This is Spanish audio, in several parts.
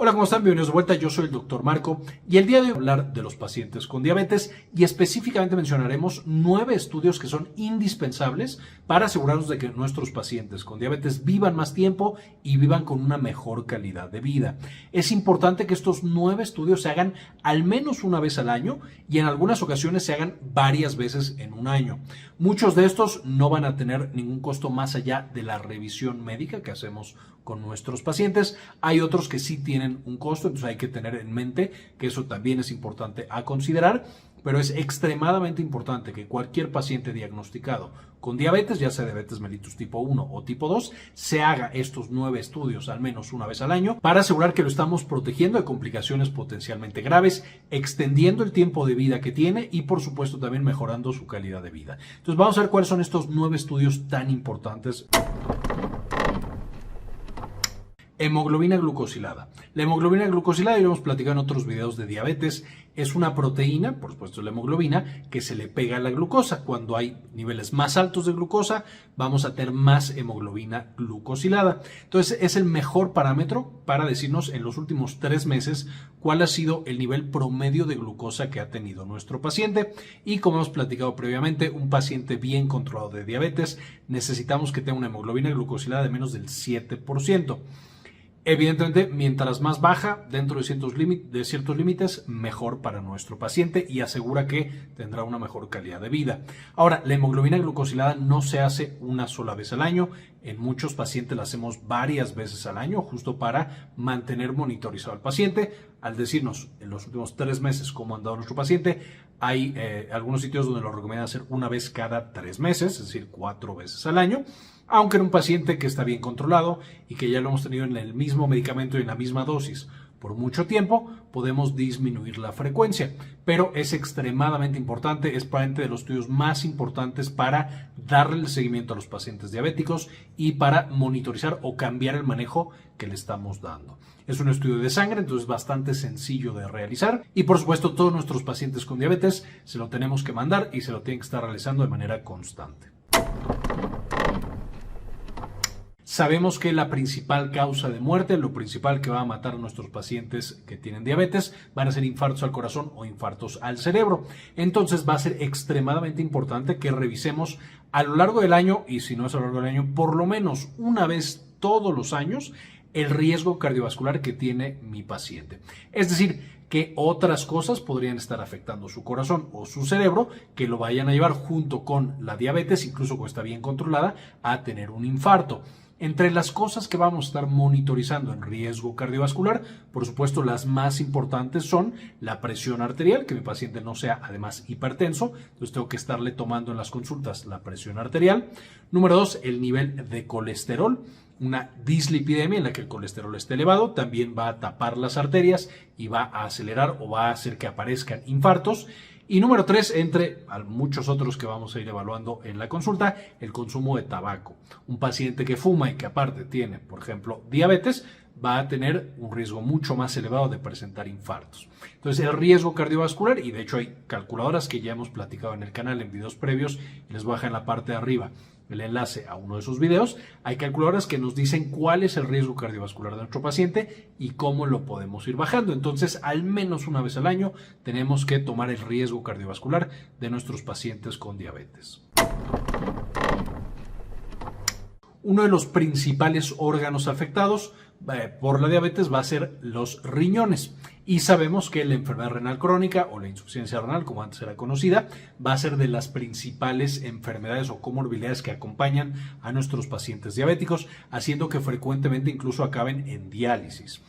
Hola, ¿cómo están? Bienvenidos de vuelta. Yo soy el Dr. Marco y el día de hoy voy a hablar de los pacientes con diabetes y específicamente mencionaremos 9 estudios que son indispensables para asegurarnos de que nuestros pacientes con diabetes vivan más tiempo y vivan con una mejor calidad de vida. Es importante que estos 9 estudios se hagan al menos una vez al año y en algunas ocasiones se hagan varias veces en un año. Muchos de estos no van a tener ningún costo más allá de la revisión médica que hacemos con nuestros pacientes. Hay otros que sí tienen un costo, entonces hay que tener en mente que eso también es importante a considerar, pero es extremadamente importante que cualquier paciente diagnosticado con diabetes, ya sea diabetes mellitus tipo 1 o tipo 2, se haga estos 9 estudios al menos una vez al año para asegurar que lo estamos protegiendo de complicaciones potencialmente graves, extendiendo el tiempo de vida que tiene y por supuesto también mejorando su calidad de vida. Entonces vamos a ver cuáles son estos 9 estudios tan importantes. Hemoglobina glucosilada. La hemoglobina glucosilada, ya hemos platicado en otros videos de diabetes, es una proteína, por supuesto la hemoglobina, que se le pega a la glucosa. Cuando hay niveles más altos de glucosa, vamos a tener más hemoglobina glucosilada. Entonces es el mejor parámetro para decirnos en los últimos 3 meses cuál ha sido el nivel promedio de glucosa que ha tenido nuestro paciente. Y como hemos platicado previamente, un paciente bien controlado de diabetes, necesitamos que tenga una hemoglobina glucosilada de menos del 7%. Evidentemente, mientras más baja dentro de ciertos límites, mejor para nuestro paciente y asegura que tendrá una mejor calidad de vida. Ahora, la hemoglobina glucosilada no se hace una sola vez al año. En muchos pacientes la hacemos varias veces al año, justo para mantener monitorizado al paciente. Al decirnos en los últimos 3 meses cómo ha andado nuestro paciente, hay algunos sitios donde lo recomiendan hacer una vez cada 3 meses, es decir, 4 veces al año. Aunque en un paciente que está bien controlado y que ya lo hemos tenido en el mismo medicamento y en la misma dosis por mucho tiempo, podemos disminuir la frecuencia. Pero es extremadamente importante, es probablemente de los estudios más importantes para darle el seguimiento a los pacientes diabéticos y para monitorizar o cambiar el manejo que le estamos dando. Es un estudio de sangre, entonces es bastante sencillo de realizar y por supuesto todos nuestros pacientes con diabetes se lo tenemos que mandar y se lo tienen que estar realizando de manera constante. Sabemos que la principal causa de muerte, lo principal que va a matar a nuestros pacientes que tienen diabetes, van a ser infartos al corazón o infartos al cerebro. Entonces va a ser extremadamente importante que revisemos a lo largo del año, y si no es a lo largo del año, por lo menos una vez todos los años, el riesgo cardiovascular que tiene mi paciente. Es decir, que otras cosas podrían estar afectando su corazón o su cerebro que lo vayan a llevar junto con la diabetes, incluso cuando está bien controlada, a tener un infarto. Entre las cosas que vamos a estar monitorizando en riesgo cardiovascular, por supuesto las más importantes son la presión arterial, que mi paciente no sea además hipertenso, entonces tengo que estarle tomando en las consultas la presión arterial. Número 2, el nivel de colesterol. Una dislipidemia en la que el colesterol esté elevado también va a tapar las arterias y va a acelerar o va a hacer que aparezcan infartos. Y número 3, entre muchos otros que vamos a ir evaluando en la consulta, el consumo de tabaco. Un paciente que fuma y que aparte tiene, por ejemplo, diabetes, va a tener un riesgo mucho más elevado de presentar infartos. Entonces, el riesgo cardiovascular, y de hecho hay calculadoras que ya hemos platicado en el canal en videos previos, y les voy a dejar en la parte de arriba el enlace a uno de esos videos. Hay calculadoras que nos dicen cuál es el riesgo cardiovascular de nuestro paciente y cómo lo podemos ir bajando. Entonces, al menos una vez al año tenemos que tomar el riesgo cardiovascular de nuestros pacientes con diabetes. Uno de los principales órganos afectados por la diabetes va a ser los riñones. Y sabemos que la enfermedad renal crónica o la insuficiencia renal, como antes era conocida, va a ser de las principales enfermedades o comorbilidades que acompañan a nuestros pacientes diabéticos, haciendo que frecuentemente incluso acaben en diálisis.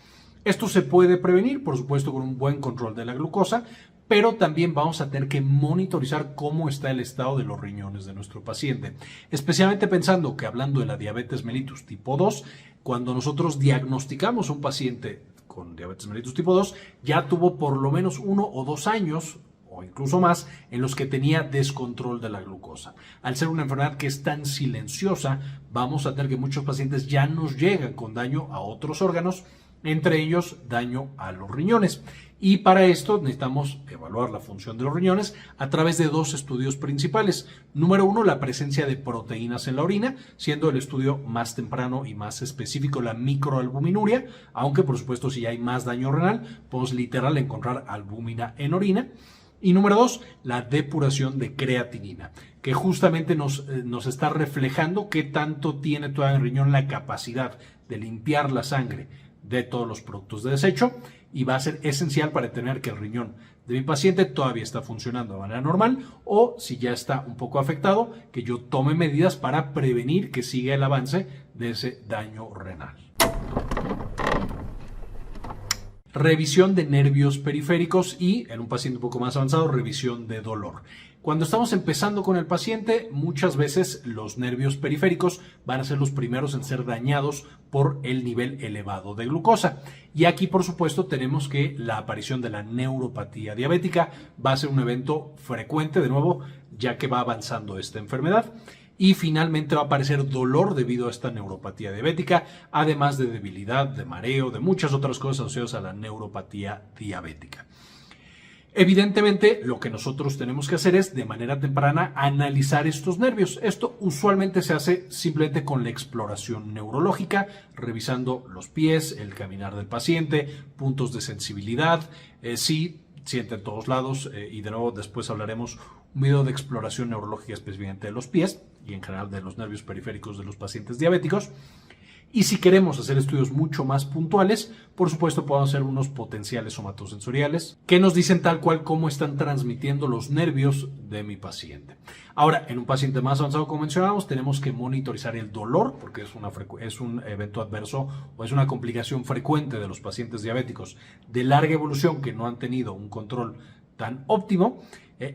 Esto se puede prevenir, por supuesto, con un buen control de la glucosa, pero también vamos a tener que monitorizar cómo está el estado de los riñones de nuestro paciente. Especialmente pensando que hablando de la diabetes mellitus tipo 2, cuando nosotros diagnosticamos a un paciente con diabetes mellitus tipo 2, ya tuvo por lo menos 1 o 2 años o incluso más en los que tenía descontrol de la glucosa. Al ser una enfermedad que es tan silenciosa, vamos a tener que muchos pacientes ya nos llegan con daño a otros órganos entre ellos daño a los riñones. Y para esto necesitamos evaluar la función de los riñones a través de dos estudios principales. Número uno, la presencia de proteínas en la orina, siendo el estudio más temprano y más específico la microalbuminuria, aunque por supuesto si hay más daño renal, podemos literal encontrar albúmina en orina. Y número dos, la depuración de creatinina, que justamente nos está reflejando qué tanto tiene todavía el riñón la capacidad de limpiar la sangre de todos los productos de desecho, y va a ser esencial para determinar que el riñón de mi paciente todavía está funcionando de manera normal, o si ya está un poco afectado, que yo tome medidas para prevenir que siga el avance de ese daño renal. Revisión de nervios periféricos y, en un paciente un poco más avanzado, revisión de dolor. Cuando estamos empezando con el paciente, muchas veces los nervios periféricos van a ser los primeros en ser dañados por el nivel elevado de glucosa. Y aquí, por supuesto, tenemos que la aparición de la neuropatía diabética va a ser un evento frecuente, de nuevo, ya que va avanzando esta enfermedad. Y finalmente va a aparecer dolor debido a esta neuropatía diabética, además de debilidad, de mareo, de muchas otras cosas asociadas a la neuropatía diabética. Evidentemente, lo que nosotros tenemos que hacer es, de manera temprana, analizar estos nervios. Esto usualmente se hace simplemente con la exploración neurológica, revisando los pies, el caminar del paciente, puntos de sensibilidad, si siente en todos lados, y de nuevo después hablaremos un video de exploración neurológica específicamente de los pies y en general de los nervios periféricos de los pacientes diabéticos. Y si queremos hacer estudios mucho más puntuales, por supuesto podemos hacer unos potenciales somatosensoriales que nos dicen tal cual cómo están transmitiendo los nervios de mi paciente. Ahora, en un paciente más avanzado, como mencionábamos, tenemos que monitorizar el dolor, porque es un evento adverso o es una complicación frecuente de los pacientes diabéticos de larga evolución que no han tenido un control tan óptimo,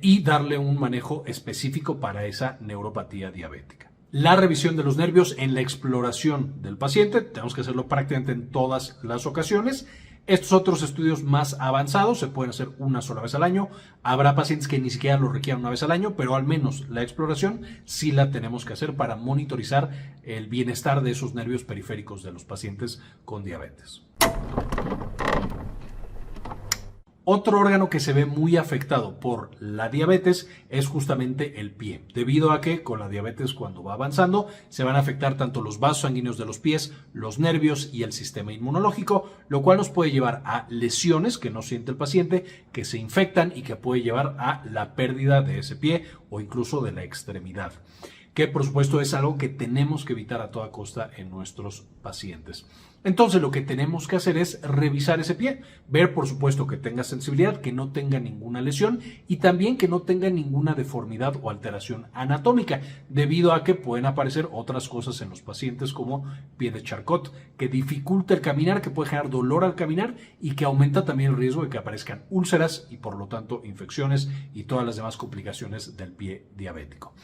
y darle un manejo específico para esa neuropatía diabética. La revisión de los nervios en la exploración del paciente, tenemos que hacerlo prácticamente en todas las ocasiones. Estos otros estudios más avanzados se pueden hacer una sola vez al año. Habrá pacientes que ni siquiera lo requieran una vez al año, pero al menos la exploración sí la tenemos que hacer para monitorizar el bienestar de esos nervios periféricos de los pacientes con diabetes. Otro órgano que se ve muy afectado por la diabetes es justamente el pie, debido a que con la diabetes cuando va avanzando se van a afectar tanto los vasos sanguíneos de los pies, los nervios y el sistema inmunológico, lo cual nos puede llevar a lesiones que no siente el paciente, que se infectan y que puede llevar a la pérdida de ese pie o incluso de la extremidad, que por supuesto es algo que tenemos que evitar a toda costa en nuestros pacientes. Entonces lo que tenemos que hacer es revisar ese pie, ver por supuesto que tenga sensibilidad, que no tenga ninguna lesión y también que no tenga ninguna deformidad o alteración anatómica, debido a que pueden aparecer otras cosas en los pacientes como pie de Charcot, que dificulta el caminar, que puede generar dolor al caminar y que aumenta también el riesgo de que aparezcan úlceras y por lo tanto infecciones y todas las demás complicaciones del pie diabético.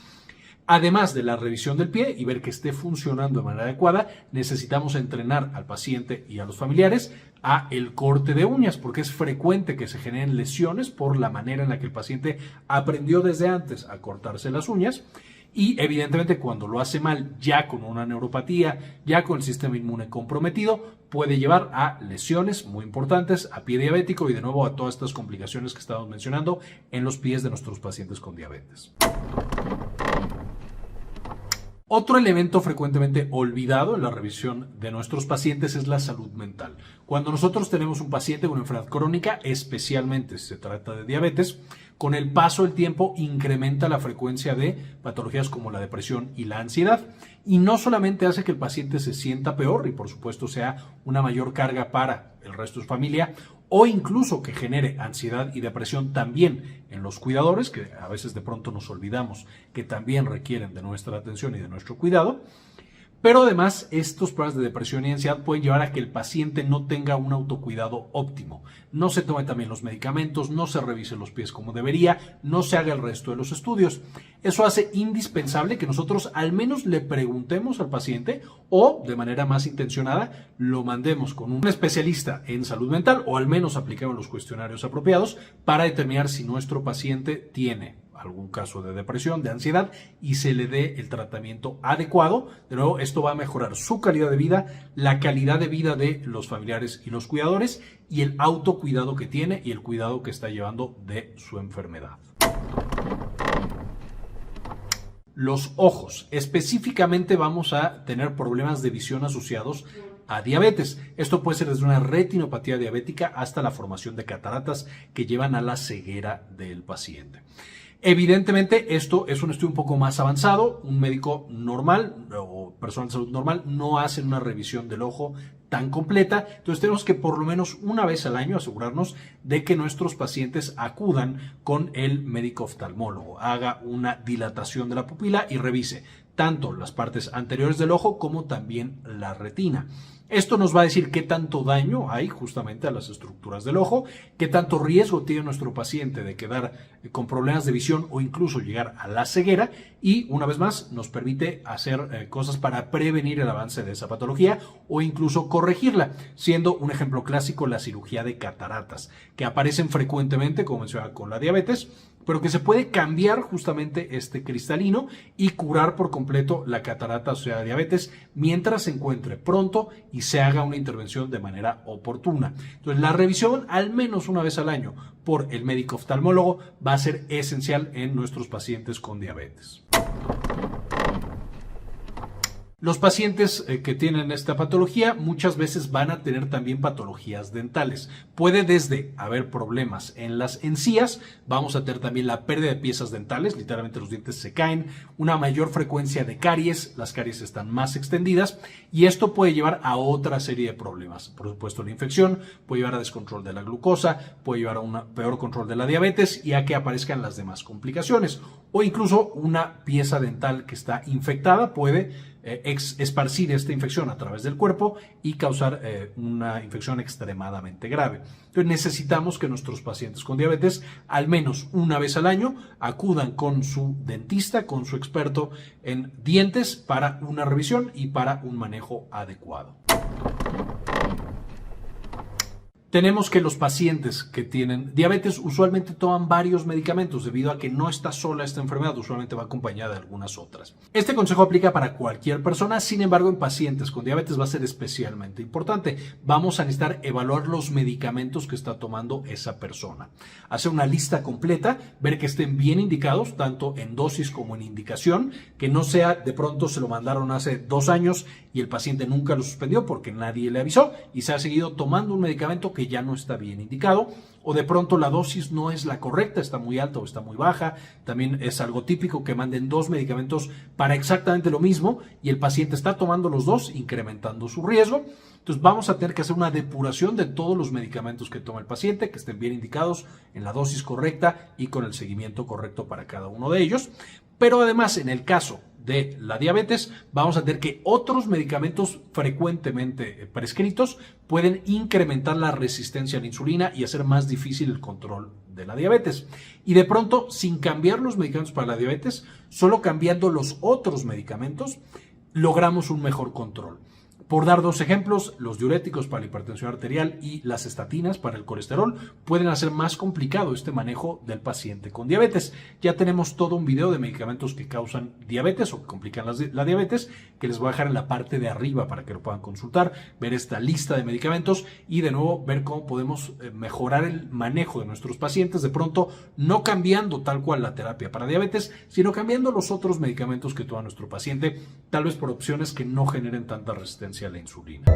Además de la revisión del pie y ver que esté funcionando de manera adecuada, necesitamos entrenar al paciente y a los familiares a el corte de uñas, porque es frecuente que se generen lesiones por la manera en la que el paciente aprendió desde antes a cortarse las uñas. Y evidentemente cuando lo hace mal, ya con una neuropatía, ya con el sistema inmune comprometido, puede llevar a lesiones muy importantes, a pie diabético y de nuevo a todas estas complicaciones que estamos mencionando en los pies de nuestros pacientes con diabetes. Otro elemento frecuentemente olvidado en la revisión de nuestros pacientes es la salud mental. Cuando nosotros tenemos un paciente con una enfermedad crónica, especialmente si se trata de diabetes, con el paso del tiempo incrementa la frecuencia de patologías como la depresión y la ansiedad. Y no solamente hace que el paciente se sienta peor y por supuesto sea una mayor carga para el resto de su familia, o incluso que genere ansiedad y depresión también en los cuidadores, que a veces de pronto nos olvidamos que también requieren de nuestra atención y de nuestro cuidado. Pero además, estos problemas de depresión y ansiedad pueden llevar a que el paciente no tenga un autocuidado óptimo. No se tome también los medicamentos, no se revise los pies como debería, no se haga el resto de los estudios. Eso hace indispensable que nosotros al menos le preguntemos al paciente o, de manera más intencionada, lo mandemos con un especialista en salud mental o al menos apliquemos los cuestionarios apropiados para determinar si nuestro paciente tiene algún caso de depresión, de ansiedad, y se le dé el tratamiento adecuado. De nuevo, esto va a mejorar su calidad de vida, la calidad de vida de los familiares y los cuidadores, y el autocuidado que tiene y el cuidado que está llevando de su enfermedad. Los ojos. Específicamente vamos a tener problemas de visión asociados a diabetes. Esto puede ser desde una retinopatía diabética hasta la formación de cataratas que llevan a la ceguera del paciente. Evidentemente, esto es un estudio un poco más avanzado. Un médico normal o persona de salud normal no hace una revisión del ojo tan completa. Entonces tenemos que por lo menos una vez al año asegurarnos de que nuestros pacientes acudan con el médico oftalmólogo, haga una dilatación de la pupila y revise tanto las partes anteriores del ojo como también la retina. Esto nos va a decir qué tanto daño hay justamente a las estructuras del ojo, qué tanto riesgo tiene nuestro paciente de quedar con problemas de visión o incluso llegar a la ceguera, y una vez más nos permite hacer cosas para prevenir el avance de esa patología o incluso corregirla, siendo un ejemplo clásico la cirugía de cataratas, que aparecen frecuentemente, como mencionaba, con la diabetes, pero que se puede cambiar justamente este cristalino y curar por completo la catarata asociada a diabetes mientras se encuentre pronto y se haga una intervención de manera oportuna. Entonces, la revisión al menos una vez al año por el médico oftalmólogo va a ser esencial en nuestros pacientes con diabetes. Los pacientes que tienen esta patología muchas veces van a tener también patologías dentales. Puede desde haber problemas en las encías, vamos a tener también la pérdida de piezas dentales, literalmente los dientes se caen, una mayor frecuencia de caries, las caries están más extendidas y esto puede llevar a otra serie de problemas. Por supuesto, la infección puede llevar a descontrol de la glucosa, puede llevar a un peor control de la diabetes y a que aparezcan las demás complicaciones. O incluso una pieza dental que está infectada puede esparcir esta infección a través del cuerpo y causar una infección extremadamente grave. Entonces necesitamos que nuestros pacientes con diabetes al menos una vez al año acudan con su dentista, con su experto en dientes para una revisión y para un manejo adecuado. Tenemos que los pacientes que tienen diabetes usualmente toman varios medicamentos debido a que no está sola esta enfermedad, usualmente va acompañada de algunas otras. Este consejo aplica para cualquier persona, sin embargo en pacientes con diabetes va a ser especialmente importante. Vamos a necesitar evaluar los medicamentos que está tomando esa persona. Hacer una lista completa, ver que estén bien indicados, tanto en dosis como en indicación, que no sea de pronto se lo mandaron hace 2 años y el paciente nunca lo suspendió porque nadie le avisó y se ha seguido tomando un medicamento que ya no está bien indicado, o de pronto la dosis no es la correcta, está muy alta o está muy baja. También es algo típico que manden 2 medicamentos para exactamente lo mismo y el paciente está tomando los 2, incrementando su riesgo. Entonces vamos a tener que hacer una depuración de todos los medicamentos que toma el paciente, que estén bien indicados en la dosis correcta y con el seguimiento correcto para cada uno de ellos. Pero además, en el caso de la diabetes, vamos a tener que otros medicamentos frecuentemente prescritos pueden incrementar la resistencia a la insulina y hacer más difícil el control de la diabetes. Y de pronto, sin cambiar los medicamentos para la diabetes, solo cambiando los otros medicamentos, logramos un mejor control. Por dar 2 ejemplos, los diuréticos para la hipertensión arterial y las estatinas para el colesterol pueden hacer más complicado este manejo del paciente con diabetes. Ya tenemos todo un video de medicamentos que causan diabetes o que complican la diabetes, que les voy a dejar en la parte de arriba para que lo puedan consultar, ver esta lista de medicamentos y de nuevo ver cómo podemos mejorar el manejo de nuestros pacientes, de pronto no cambiando tal cual la terapia para diabetes, sino cambiando los otros medicamentos que toma nuestro paciente, tal vez por opciones que no generen tanta resistencia a la insulina.